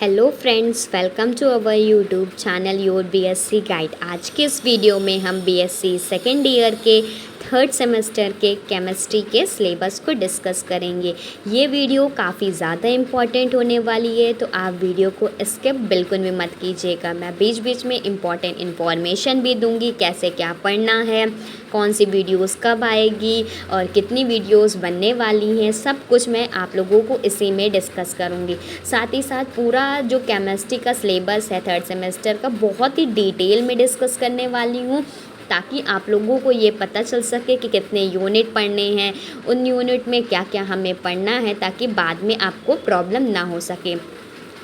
Hello friends, welcome to our YouTube channel your BSc guide. आज के इस video में हम बीएससी सेकेंड ईयर के थर्ड सेमेस्टर के केमिस्ट्री के सिलेबस को डिस्कस करेंगे। ये वीडियो काफ़ी ज़्यादा इम्पॉर्टेंट होने वाली है, तो आप वीडियो को स्किप बिल्कुल भी मत कीजिएगा। मैं बीच बीच में इम्पॉर्टेंट इन्फॉर्मेशन भी दूंगी, कैसे क्या पढ़ना है, कौन सी वीडियोस कब आएगी और कितनी वीडियोस बनने वाली हैं, सब कुछ मैं आप लोगों को इसी में डिस्कस करूँगी। साथ ही साथ पूरा जो केमिस्ट्री का सिलेबस है थर्ड सेमेस्टर का, बहुत ही डिटेल में डिस्कस करने वाली हूँ, ताकि आप लोगों को ये पता चल सके कि कितने यूनिट पढ़ने हैं, उन यूनिट में क्या क्या हमें पढ़ना है, ताकि बाद में आपको प्रॉब्लम ना हो सके।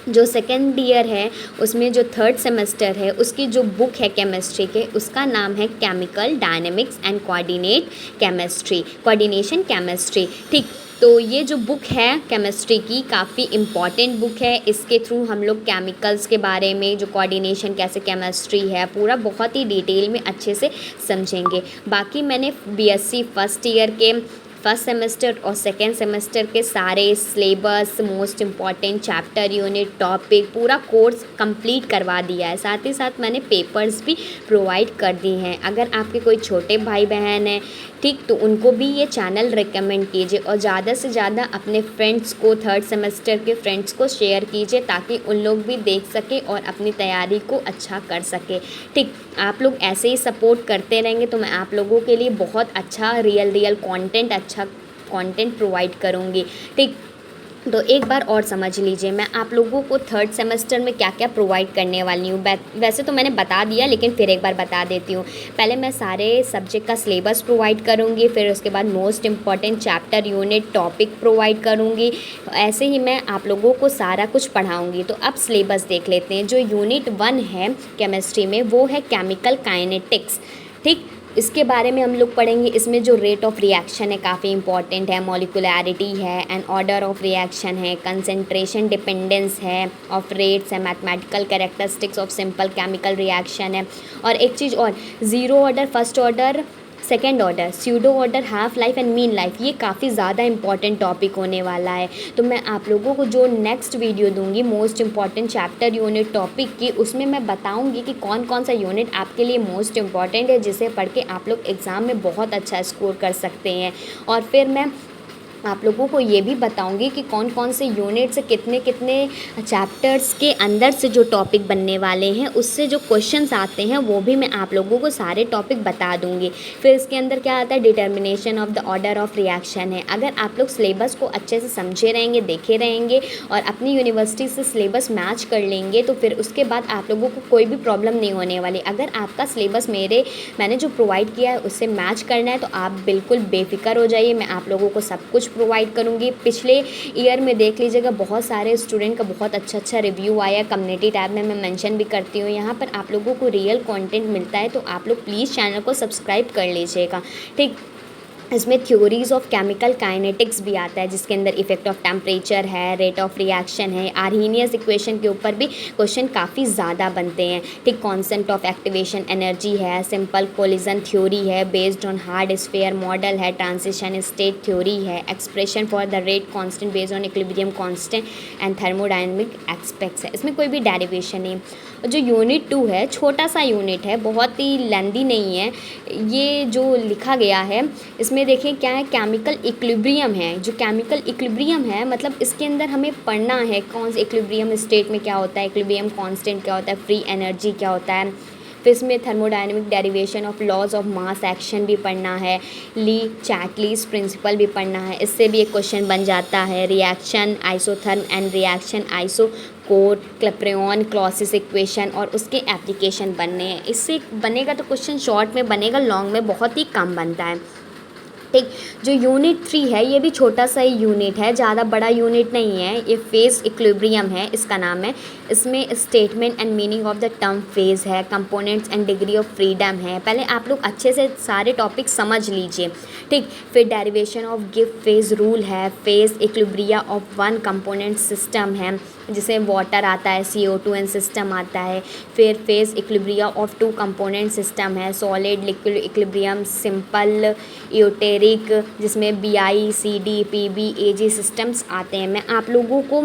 जो सेकेंड ईयर है उसमें जो थर्ड सेमेस्टर है उसकी जो बुक है केमिस्ट्री के, उसका नाम है chemical dynamics and coordination chemistry. ठीक, तो ये जो बुक है केमिस्ट्री की काफ़ी इम्पॉर्टेंट बुक है। इसके थ्रू हम लोग केमिकल्स के बारे में, जो कोऑर्डिनेशन कैसे केमिस्ट्री है, पूरा बहुत ही डिटेल में अच्छे से समझेंगे। बाकी मैंने बीएससी फर्स्ट ईयर के फर्स्ट सेमेस्टर और सेकेंड सेमेस्टर के सारे syllabus, most important chapter, unit, topic, पूरा कोर्स कंप्लीट करवा दिया है। साथ ही साथ मैंने पेपर्स भी प्रोवाइड कर दी हैं। अगर आपके कोई छोटे भाई बहन हैं, ठीक, तो उनको भी ये चैनल रिकमेंड कीजिए और ज़्यादा से ज़्यादा अपने फ्रेंड्स को, थर्ड सेमेस्टर के फ्रेंड्स को शेयर कीजिए, ताकि उन लोग भी देख सके और अपनी तैयारी को अच्छा कर सके। ठीक, आप लोग ऐसे ही सपोर्ट करते रहेंगे तो मैं आप लोगों के लिए बहुत अच्छा रियल कंटेंट प्रोवाइड करूँगी। ठीक, तो एक बार और समझ लीजिए, मैं आप लोगों को थर्ड सेमेस्टर में क्या क्या प्रोवाइड करने वाली हूँ। वैसे तो मैंने बता दिया, लेकिन फिर एक बार बता देती हूँ। पहले मैं सारे सब्जेक्ट का सिलेबस प्रोवाइड करूँगी, फिर उसके बाद most important chapter, unit, topic provide करूँगी। ऐसे ही मैं आप लोगों को सारा कुछ पढ़ाऊँगी। तो अब सिलेबस देख लेते हैं। जो यूनिट 1 है केमिस्ट्री में, वो है केमिकल काइनेटिक्स। ठीक, इसके बारे में हम लोग पढ़ेंगे। इसमें जो रेट ऑफ रिएक्शन है काफ़ी इंपॉर्टेंट है, मॉलिकुलैरिटी है एंड ऑर्डर ऑफ रिएक्शन है, कंसंट्रेशन डिपेंडेंस है ऑफ रेट्स है, mathematical characteristics of simple chemical reaction है, और एक चीज़ और, zero order, first order, second order, pseudo order, half life and mean life. ये काफ़ी ज़्यादा इंपॉर्टेंट टॉपिक होने वाला है। तो मैं आप लोगों को जो नेक्स्ट वीडियो दूंगी most important chapter, unit, topic की, उसमें मैं बताऊंगी कि कौन कौन सा यूनिट आपके लिए मोस्ट इंपॉर्टेंट है, जिसे पढ़ के आप लोग एग्ज़ाम में बहुत अच्छा स्कोर कर सकते हैं। और फिर मैं आप लोगों को ये भी बताऊंगी कि कौन कौन से यूनिट से कितने कितने चैप्टर्स के अंदर से जो टॉपिक बनने वाले हैं, उससे जो क्वेश्चंस आते हैं, वो भी मैं आप लोगों को सारे टॉपिक बता दूंगी। फिर इसके अंदर क्या आता है, determination of the order of reaction है। अगर आप लोग सिलेबस को अच्छे से समझे रहेंगे, देखे रहेंगे और अपनी यूनिवर्सिटी से सिलेबस मैच कर लेंगे, तो फिर उसके बाद आप लोगों को कोई भी प्रॉब्लम नहीं होने वाली। अगर आपका सिलेबस मैंने जो प्रोवाइड किया है उससे मैच करना है, तो आप बिल्कुल बेफिक्र हो जाइए। मैं आप लोगों को सब कुछ प्रोवाइड करूंगी। पिछले ईयर में देख लीजिएगा, बहुत सारे स्टूडेंट का बहुत अच्छा रिव्यू आया। कम्युनिटी टैब में मैं मेंशन भी करती हूँ। यहाँ पर आप लोगों को रियल कंटेंट मिलता है, तो आप लोग प्लीज़ चैनल को सब्सक्राइब कर लीजिएगा। ठीक, इसमें थ्योरीज ऑफ केमिकल काइनेटिक्स भी आता है, जिसके अंदर इफेक्ट ऑफ टेम्परेचर है, रेट ऑफ रिएक्शन है, आर्हीनियस इक्वेशन के ऊपर भी क्वेश्चन काफ़ी ज़्यादा बनते हैं। ठीक, कॉन्सेप्ट ऑफ एक्टिवेशन एनर्जी है, सिंपल कोलिजन थ्योरी है based on hard sphere model है, ट्रांजिशन स्टेट थ्योरी है, expression for the rate constant based on equilibrium constant and thermodynamic aspects है। इसमें कोई भी डेरिवेशन नहीं। जो यूनिट 2 है, छोटा सा यूनिट है, बहुत ही लेंदी नहीं है। ये जो लिखा गया है, इसमें देखिए क्या है, केमिकल इक्विलिब्रियम है। जो केमिकल इक्विलिब्रियम है, मतलब इसके अंदर हमें पढ़ना है कौन से इक्विलिब्रियम स्टेट में क्या होता है, इक्विलिब्रियम कांस्टेंट क्या होता है, फ्री एनर्जी क्या होता है। फिर इसमें thermodynamic derivation of laws of mass action भी पढ़ना है, ली चैटलीज प्रिंसिपल भी पढ़ना है। इससे भी एक क्वेश्चन बन जाता है, reaction isotherm and reaction isochore Clapeyron Clausius equation, और उसके एप्लीकेशन बनने हैं। इससे बनेगा तो क्वेश्चन शॉर्ट में बनेगा, लॉन्ग में बहुत ही कम बनता है। ठीक, जो यूनिट 3 है, ये भी छोटा सा ही यूनिट है, ज़्यादा बड़ा यूनिट नहीं है। ये फेज़ इक्विलिब्रियम है, इसका नाम है। इसमें statement and meaning of the term phase है, components and degree of freedom है। पहले आप लोग अच्छे से सारे टॉपिक समझ लीजिए। ठीक, फिर डेरिवेशन ऑफ गिव फेज़ रूल है, phase equilibria of one component system है, जिसे वाटर आता है, CO2 सिस्टम आता है। फिर phase equilibria of two component system है, सॉलिड लिक्विड इक्विलिब्रियम, सिंपल जिसमें BI, CD, PB, AG systems आते हैं। मैं आप लोगों को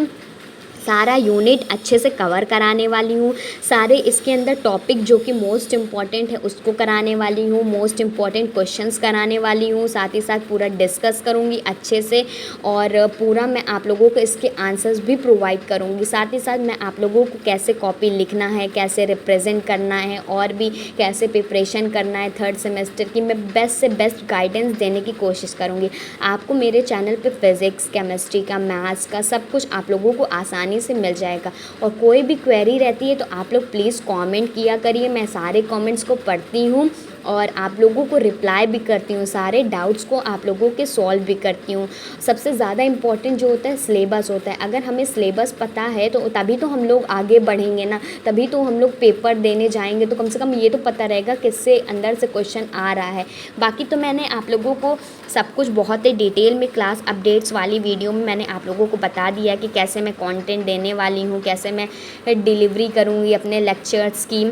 सारा यूनिट अच्छे से कवर कराने वाली हूँ। सारे इसके अंदर टॉपिक जो कि मोस्ट इम्पॉर्टेंट है उसको कराने वाली हूँ, मोस्ट इम्पॉर्टेंट क्वेश्चंस कराने वाली हूँ, साथ ही साथ पूरा डिस्कस करूँगी अच्छे से और पूरा मैं आप लोगों को इसके आंसर्स भी प्रोवाइड करूँगी। साथ ही साथ मैं आप लोगों को कैसे कॉपी लिखना है, कैसे रिप्रेजेंट करना है और भी कैसे प्रिपरेशन करना है थर्ड सेमेस्टर की, मैं बेस्ट से बेस्ट गाइडेंस देने की कोशिश करूँगी। आपको मेरे चैनल पे फिज़िक्स, केमिस्ट्री का, मैथ्स का सब कुछ आप लोगों को आसानी से मिल जाएगा। और कोई भी क्वेरी रहती है तो आप लोग प्लीज़ कमेंट किया करिए, मैं सारे कमेंट्स को पढ़ती हूँ और आप लोगों को रिप्लाई भी करती हूँ, सारे डाउट्स को आप लोगों के सॉल्व भी करती हूँ। सबसे ज़्यादा इम्पॉर्टेंट जो होता है सिलेबस होता है। अगर हमें सिलेबस पता है तो तभी तो हम लोग आगे बढ़ेंगे ना, तभी तो हम लोग पेपर देने जाएंगे, तो कम से कम ये तो पता रहेगा किससे अंदर से क्वेश्चन आ रहा है। बाकी तो मैंने आप लोगों को सब कुछ बहुत ही डिटेल में क्लास अपडेट्स वाली वीडियो में मैंने आप लोगों को बता दिया कि कैसे मैं कंटेंट देने वाली हूँ, कैसे मैं डिलीवरी करूँगी अपने लेक्चर्स की।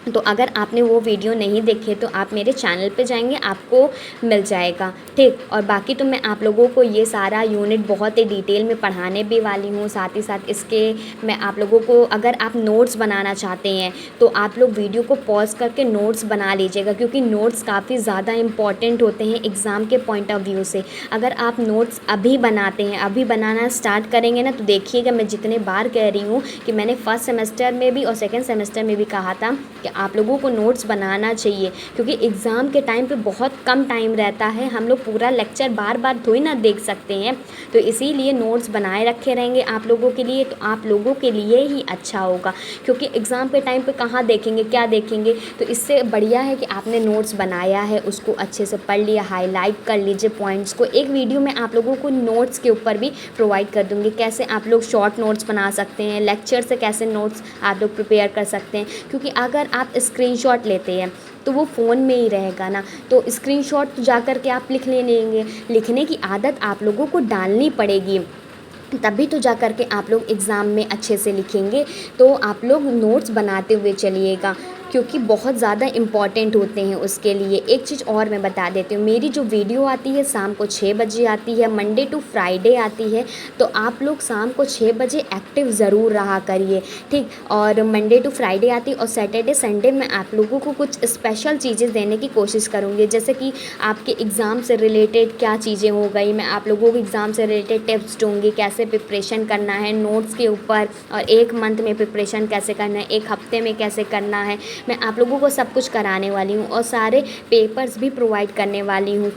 तो अगर आपने वो वीडियो नहीं देखे तो आप मेरे चैनल पे जाएंगे, आपको मिल जाएगा, ठीक। और बाकी तो मैं आप लोगों को ये सारा यूनिट बहुत ही डिटेल में पढ़ाने भी वाली हूँ। साथ ही साथ इसके मैं आप लोगों को, अगर आप नोट्स बनाना चाहते हैं तो आप लोग वीडियो को पॉज करके नोट्स बना लीजिएगा, क्योंकि नोट्स काफ़ी ज़्यादा इम्पॉर्टेंट होते हैं एग्ज़ाम के पॉइंट ऑफ व्यू से। अगर आप नोट्स अभी बनाते हैं, अभी बनाना स्टार्ट करेंगे ना, तो देखिएगा मैं जितने बार कह रही हूँ कि मैंने फर्स्ट सेमेस्टर में भी और सेकेंड सेमेस्टर में भी कहा था कि आप लोगों को नोट्स बनाना चाहिए, क्योंकि एग्ज़ाम के टाइम पे बहुत कम टाइम रहता है, हम लोग पूरा लेक्चर बार बार थोड़ी ना देख सकते हैं। तो इसीलिए नोट्स बनाए रखे रहेंगे आप लोगों के लिए, तो आप लोगों के लिए ही अच्छा होगा, क्योंकि एग्ज़ाम के टाइम पे कहाँ देखेंगे, क्या देखेंगे। तो इससे बढ़िया है कि आपने नोट्स बनाया है, उसको अच्छे से पढ़ लिया, हाईलाइट कर लीजिए पॉइंट्स को। एक वीडियो में आप लोगों को नोट्स के ऊपर भी प्रोवाइड कर दूँगी, कैसे आप लोग शॉर्ट नोट्स बना सकते हैं, लेक्चर से कैसे नोट्स आप लोग प्रिपेयर कर सकते हैं। क्योंकि अगर आप स्क्रीनशॉट लेते हैं तो वो फ़ोन में ही रहेगा ना, तो स्क्रीनशॉट जा कर के आप लिख लेंगे। लिखने की आदत आप लोगों को डालनी पड़ेगी, तभी तो जा कर के आप लोग एग्ज़ाम में अच्छे से लिखेंगे। तो आप लोग नोट्स बनाते हुए चलिएगा, क्योंकि बहुत ज़्यादा इम्पॉर्टेंट होते हैं उसके लिए। एक चीज़ और मैं बता देती हूँ, मेरी जो वीडियो आती है शाम को 6 बजे आती है, मंडे टू फ्राइडे आती है, तो आप लोग शाम को 6 बजे एक्टिव ज़रूर रहा करिए, ठीक। और मंडे टू फ्राइडे आती है और सैटरडे संडे में आप लोगों को कुछ स्पेशल चीज़ें देने की कोशिश करूँगी, जैसे कि आपके एग्ज़ाम से रिलेटेड क्या चीज़ें हो गई, मैं आप लोगों को एग्ज़ाम से रिलेटेड टिप्स दूँगी, कैसे प्रिपरेशन करना है नोट्स के ऊपर, और एक मंथ में प्रिपरेशन कैसे करना है, एक हफ्ते में कैसे करना है, मैं आप लोगों को सब कुछ कराने वाली हूँ। और सारे पेपर्स भी प्रोवाइड करने वाली हूँ।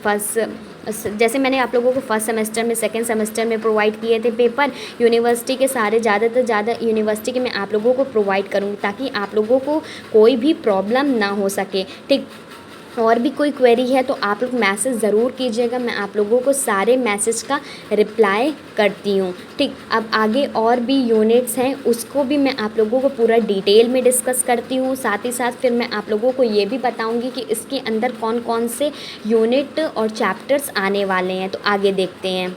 जैसे मैंने आप लोगों को फर्स्ट सेमेस्टर में, सेकंड सेमेस्टर में प्रोवाइड किए थे पेपर, यूनिवर्सिटी के सारे ज़्यादा ज़्यादा यूनिवर्सिटी के मैं आप लोगों को प्रोवाइड करूँगी, ताकि आप लोगों को कोई भी प्रॉब्लम ना हो सके, ठीक। और भी कोई क्वेरी है तो आप लोग मैसेज ज़रूर कीजिएगा, मैं आप लोगों को सारे मैसेज का रिप्लाई करती हूँ, ठीक। अब आगे और भी यूनिट्स हैं, उसको भी मैं आप लोगों को पूरा डिटेल में डिस्कस करती हूँ। साथ ही साथ फिर मैं आप लोगों को ये भी बताऊँगी कि इसके अंदर कौन कौन से यूनिट और चैप्टर्स आने वाले हैं। तो आगे देखते हैं।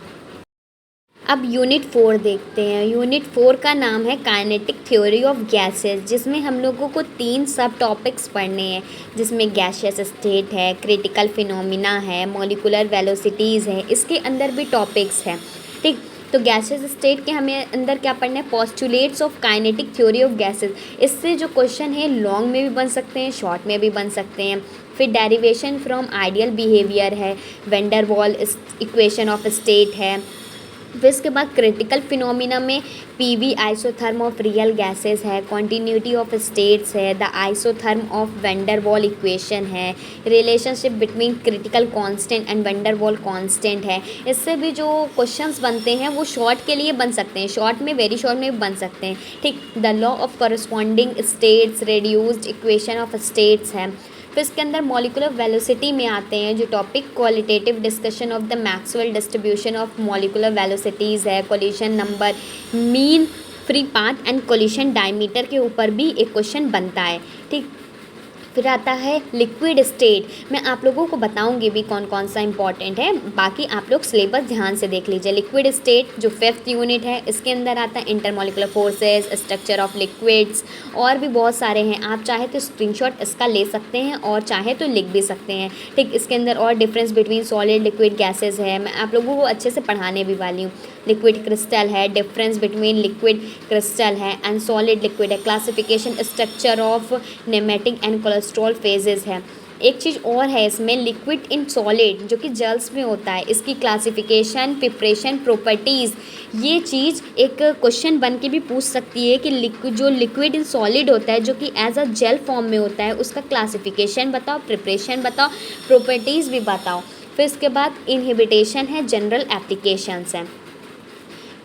अब यूनिट 4 देखते हैं। यूनिट 4 का नाम है काइनेटिक थ्योरी ऑफ गैसेस, जिसमें हम लोगों को 3 सब टॉपिक्स पढ़ने हैं, जिसमें गैसियस स्टेट है, क्रिटिकल फिनोमिना है, मॉलिक्यूलर वेलोसिटीज़ है। इसके अंदर भी टॉपिक्स हैं, ठीक। तो गैसियस स्टेट के हमें अंदर क्या पढ़ना है, postulates of kinetic theory of gases. इससे जो क्वेश्चन है लॉन्ग में भी बन सकते हैं, शॉर्ट में भी बन सकते हैं। फिर डेरिवेशन फ्रॉम आइडियल बिहेवियर है, van der Waals equation of state है। फिर इसके बाद क्रिटिकल फिनोमिना में PV isotherm of real gases है, कॉन्टीन्यूटी ऑफ स्टेट्स है, the isotherm of van der Waals equation है, relationship between critical constant and van der Waals constant है। इससे भी जो क्वेश्चंस बनते हैं वो शॉर्ट के लिए बन सकते हैं, शॉर्ट में, वेरी शॉर्ट में भी बन सकते हैं, ठीक। The law of corresponding states, reduced equation of states है। फिर इसके अंदर मॉलिक्यूलर वेलोसिटी में आते हैं जो topic, qualitative discussion of the Maxwell distribution of molecular velocities है, collision number, mean free path and collision diameter के ऊपर भी एक क्वेश्चन बनता है, ठीक। फिर आता है लिक्विड स्टेट, मैं आप लोगों को बताऊंगी भी कौन कौन सा इंपॉर्टेंट है, बाकी आप लोग सिलेबस ध्यान से देख लीजिए। लिक्विड स्टेट जो 5th यूनिट है, इसके अंदर आता है intermolecular forces, structure of liquids, और भी बहुत सारे हैं। आप चाहे तो स्क्रीनशॉट इसका ले सकते हैं और चाहे तो लिख भी सकते हैं, ठीक। इसके अंदर और difference between solid liquid gases है, मैं आप लोगों को अच्छे से पढ़ाने भी वाली हूँ। लिक्विड क्रिस्टल है, डिफरेंस बिटवीन लिक्विड क्रिस्टल है एंड सॉलिड लिक्विड है, classification structure of nematic and cholesterol phases है। एक चीज़ और है इसमें, लिक्विड इन सॉलिड जो कि जेल्स में होता है, इसकी क्लासिफिकेशन, प्रिपरेशन, प्रॉपर्टीज़, ये चीज़ एक क्वेश्चन बन के भी पूछ सकती है कि लिक्विड इन सॉलिड होता है जो कि एज अ जेल फॉर्म में होता है, उसका क्लासिफिकेशन बताओ, प्रिपरेशन बताओ, प्रॉपर्टीज़ भी बताओ। फिर इसके बाद इनहिबिटेशन है, जनरल एप्लीकेशंस हैं।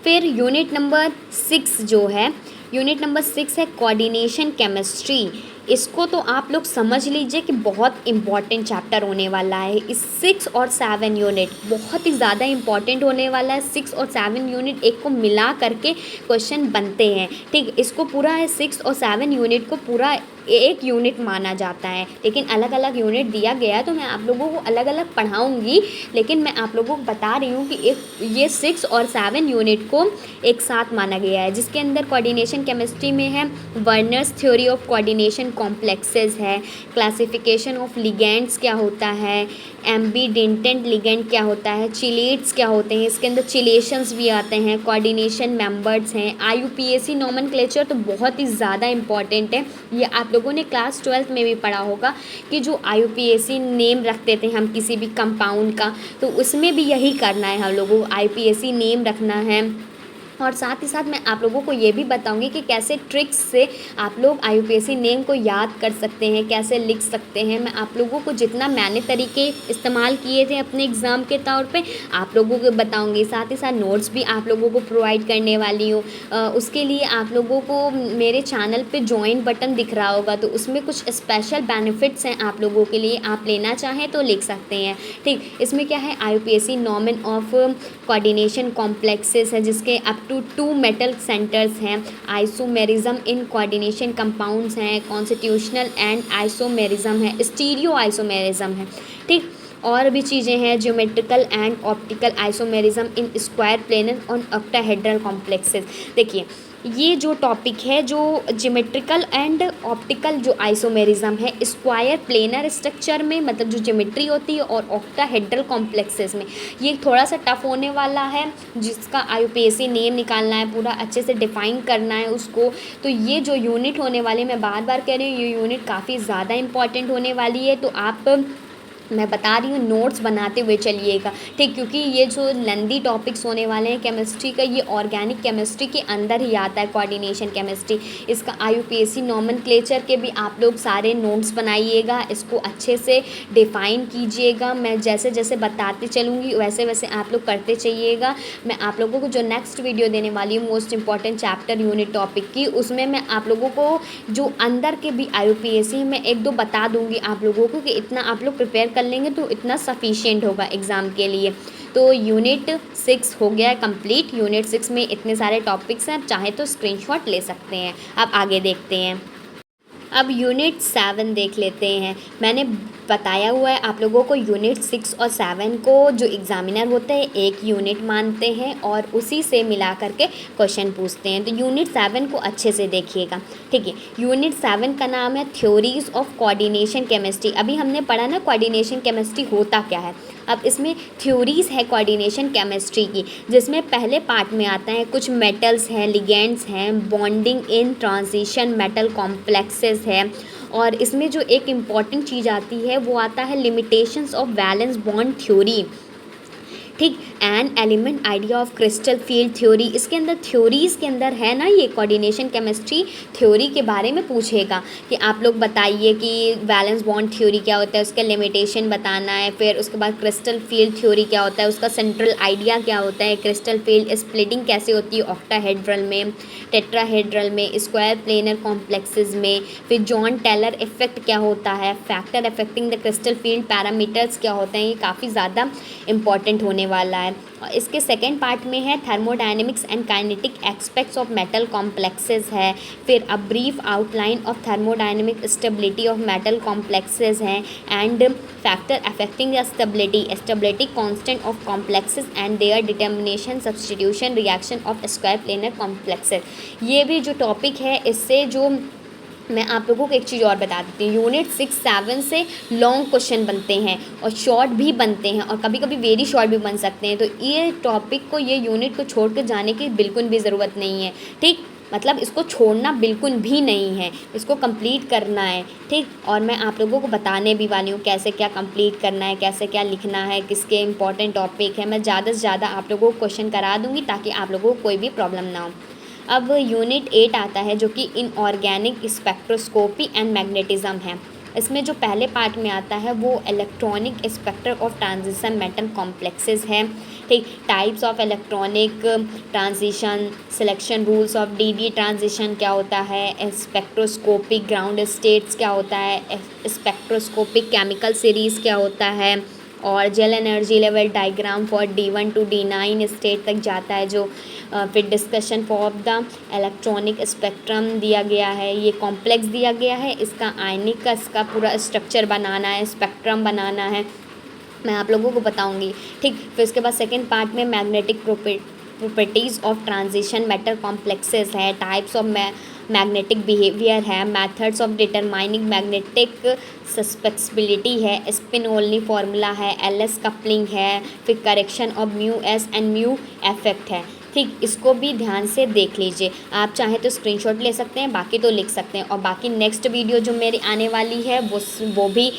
फिर यूनिट नंबर 6 जो है, यूनिट नंबर 6 है कोऑर्डिनेशन केमिस्ट्री। इसको तो आप लोग समझ लीजिए कि बहुत इम्पॉर्टेंट चैप्टर होने वाला है। इस 6 और 7 यूनिट बहुत ही ज़्यादा इम्पॉर्टेंट होने वाला है। 6 और 7 यूनिट एक को मिला करके क्वेश्चन बनते हैं, ठीक। इसको पूरा 6 और 7 यूनिट को पूरा एक यूनिट माना जाता है, लेकिन अलग अलग यूनिट दिया गया है तो मैं आप लोगों को अलग अलग पढ़ाऊँगी, लेकिन मैं आप लोगों को बता रही हूँ कि ये 6 और 7 यूनिट को एक साथ माना गया है, जिसके अंदर कोऑर्डिनेशन केमिस्ट्री में है Werner's theory of coordination complexes है, क्लासिफिकेशन ऑफ लिगेंड्स क्या होता है, एम्बीडेंटेंट लिगेंड क्या होता है, चिलेट्स क्या होते हैं, इसके अंदर चिलेशंस भी आते हैं, कोऑर्डिनेशन मेंबर्स हैं, IUPAC नोमेनक्लेचर तो बहुत ही ज़्यादा इंपॉर्टेंट है। ये आप लोगों ने क्लास 12 में भी पढ़ा होगा कि जो IUPAC नेम रखते थे हम किसी भी कंपाउंड का, तो उसमें भी यही करना है, हम लोगों को IUPAC नेम रखना है। और साथ ही साथ मैं आप लोगों को ये भी बताऊंगी कि कैसे ट्रिक्स से आप लोग IUPAC नेम को याद कर सकते हैं, कैसे लिख सकते हैं। मैं आप लोगों को जितना मैंने तरीके इस्तेमाल किए थे अपने एग्ज़ाम के तौर पे आप लोगों को बताऊंगी। साथ ही साथ नोट्स भी आप लोगों को प्रोवाइड करने वाली हूँ। उसके लिए आप लोगों को मेरे चैनल पे जॉइन बटन दिख रहा होगा, तो उसमें कुछ स्पेशल बेनिफिट्स हैं आप लोगों के लिए, आप लेना चाहें तो लिख सकते हैं, ठीक। इसमें क्या है, IUPAC नोमेन ऑफ कोऑर्डिनेशन कॉम्प्लेक्सेस है, जिसके अप टू 2 मेटल सेंटर्स हैं, आइसोमेरिज्म इन कोऑर्डिनेशन कंपाउंड्स हैं, कॉन्स्टिट्यूशनल एंड आइसोमेरिज्म है, स्टीरियो आइसोमेरिज्म है, ठीक। और भी चीज़ें हैं, geometrical and optical isomerism in square planar और ऑक्टाहेड्रल कॉम्प्लेक्सेस। देखिए ये जो टॉपिक है, जो ज्योमेट्रिकल एंड ऑप्टिकल जो आइसोमेरिज्म है स्क्वायर प्लेनर स्ट्रक्चर में, मतलब जो ज्योमेट्री होती है, और ऑक्टाहेड्रल कॉम्प्लेक्सेस में, ये थोड़ा सा टफ होने वाला है, जिसका IUPAC नेम निकालना है, पूरा अच्छे से डिफ़ाइन करना है उसको। तो ये जो यूनिट होने वाली, मैं बार बार कह रही हूँ, ये यूनिट काफ़ी ज़्यादा इंपॉर्टेंट होने वाली है। तो आप, मैं बता रही हूँ, नोट्स बनाते हुए चलिएगा, ठीक, क्योंकि ये जो लेंदी टॉपिक्स होने वाले हैं केमिस्ट्री का, ये ऑर्गेनिक केमिस्ट्री के अंदर ही आता है कोऑर्डिनेशन केमिस्ट्री। इसका IUPAC नोमेनक्लेचर के भी आप लोग सारे नोट्स बनाइएगा, इसको अच्छे से डिफ़ाइन कीजिएगा। मैं जैसे जैसे बताते चलूँगी वैसे वैसे आप लोग करते चलिएगा। मैं आप लोगों को जो नेक्स्ट वीडियो देने वाली हूँ most important chapter unit topic की, उसमें मैं आप लोगों को जो अंदर के भी IUPAC मैं 1-2 बता दूँगी आप लोगों को, कि इतना आप लोग प्रिपेयर कर लेंगे तो इतना सफिशिएंट होगा एग्ज़ाम के लिए। तो यूनिट 6 हो गया है कंप्लीट। यूनिट 6 में इतने सारे टॉपिक्स हैं, आप चाहे तो स्क्रीनशॉट ले सकते हैं। अब आगे देखते हैं। अब यूनिट 7 देख लेते हैं। मैंने बताया हुआ है आप लोगों को, यूनिट 6 और 7 को जो एग्ज़ामिनर होते हैं एक यूनिट मानते हैं और उसी से मिला करके क्वेश्चन पूछते हैं। तो यूनिट 7 को अच्छे से देखिएगा, ठीक है। यूनिट 7 का नाम है थ्योरीज़ ऑफ कोऑर्डिनेशन केमिस्ट्री। अभी हमने पढ़ा ना कोऑर्डिनेशन केमिस्ट्री होता क्या है। अब इसमें थ्योरीज़ है कोऑर्डिनेशन केमिस्ट्री की, जिसमें पहले पार्ट में आता है कुछ मेटल्स हैं, लिगेंड्स हैं, bonding in transition metal complexes है, और इसमें जो एक इम्पॉर्टेंट चीज़ आती है वो आता है limitations of valence bond theory, ठीक। And element idea of crystal field theory. इसके अंदर थ्योरीज़ के अंदर है ना, ये कोऑर्डिनेशन केमिस्ट्री थ्योरी के बारे में पूछेगा कि आप लोग बताइए कि वैलेंस बॉन्ड थ्योरी क्या होता है, उसका लिमिटेशन बताना है। फिर उसके बाद क्रिस्टल फील्ड थ्योरी क्या होता है, उसका सेंट्रल आइडिया क्या होता है, क्रिस्टल फील्ड स्प्लिटिंग कैसे होती है ऑक्टाहेड्रल में, टेट्राहेड्रल में, स्क्वायर प्लेनर कॉम्प्लेक्सेस में। फिर जॉन टेलर इफेक्ट क्या होता है, factor affecting the crystal field parameters क्या होते हैं, ये काफ़ी ज़्यादा इंपॉर्टेंट होने वाला है। और इसके सेकेंड पार्ट में है thermodynamics and kinetic aspects of metal complexes है। फिर a brief outline of thermodynamic stability of metal complexes हैं and factor affecting the stability constant of complexes and their determination substitution reaction of square planar complexes. ये भी जो topic है, इससे जो मैं आप लोगों को एक चीज़ और बता देती हूँ, यूनिट 6-7 से लॉन्ग क्वेश्चन बनते हैं और शॉर्ट भी बनते हैं और कभी कभी वेरी शॉर्ट भी बन सकते हैं। तो ये टॉपिक को, ये यूनिट को छोड़ कर जाने की बिल्कुल भी ज़रूरत नहीं है, ठीक। मतलब इसको छोड़ना बिल्कुल भी नहीं है, इसको कंप्लीट करना है, ठीक। और मैं आप लोगों को बताने भी वाली हूँ कैसे क्या कंप्लीट करना है, कैसे क्या लिखना है, किसके इंपॉर्टेंट टॉपिक है। मैं ज़्यादा से ज़्यादा आप लोगों को क्वेश्चन करा दूँगी ताकि आप लोगों को कोई भी प्रॉब्लम ना हो। अब यूनिट 8 आता है जो कि इनऑर्गेनिक स्पेक्ट्रोस्कोपी एंड मैग्नेटिज्म है। इसमें जो पहले पार्ट में आता है वो electronic spectra of transition metal complexes है, ठीक। Types of electronic transition, selection rules of d transition क्या होता है, स्पेक्ट्रोस्कोपिक ग्राउंड स्टेट्स क्या होता है, स्पेक्ट्रोस्कोपिक केमिकल सीरीज़ क्या होता है, Orgel energy level diagram for D1 to D9 state तक जाता है। जो फिर discussion for the electronic spectrum दिया गया है, ये कॉम्प्लेक्स दिया गया है, इसका आयनिक का इसका पूरा स्ट्रक्चर बनाना है, स्पेक्ट्रम बनाना है, मैं आप लोगों को बताऊंगी, ठीक। फिर उसके बाद सेकेंड पार्ट में magnetic properties of transition metal complexes है, टाइप्स ऑफ मैग्नेटिक बिहेवियर है, मेथड्स ऑफ डिटरमाइनिंग मैग्नेटिक सस्पेक्सिबिलिटी है, स्पिन ओनली फार्मूला है, एलएस कपलिंग है, फिर correction of mu S and mu effect है, ठीक। इसको भी ध्यान से देख लीजिए, आप चाहें तो स्क्रीनशॉट ले सकते हैं, बाकी तो लिख सकते हैं। और बाकी नेक्स्ट वीडियो जो मेरी आने वाली है वो भी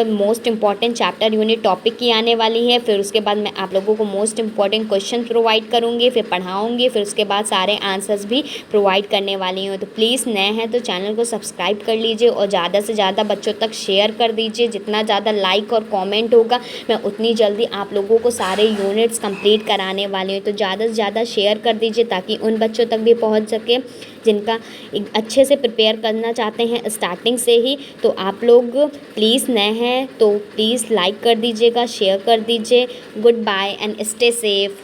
most important chapter unit topic की आने वाली है। फिर उसके बाद मैं आप लोगों को मोस्ट इम्पॉर्टेंट क्वेश्चन प्रोवाइड करूँगी, फिर पढ़ाऊँगी, फिर उसके बाद सारे आंसर्स भी प्रोवाइड करने वाली हूँ। तो प्लीज़ नए हैं तो चैनल को सब्सक्राइब कर लीजिए और ज़्यादा से ज़्यादा बच्चों तक शेयर कर दीजिए। जितना ज़्यादा लाइक और कॉमेंट होगा मैं उतनी जल्दी आप लोगों को सारे यूनिट्स कंप्लीट कराने वाली हूँ। तो ज़्यादा से ज़्यादा शेयर कर दीजिए ताकि उन बच्चों तक भी पहुंच सके जिनका एक अच्छे से प्रिपेयर करना चाहते हैं स्टार्टिंग से ही। तो आप लोग प्लीज़ नए हैं तो प्लीज़ लाइक कर दीजिएगा, शेयर कर दीजिए। Goodbye and stay safe.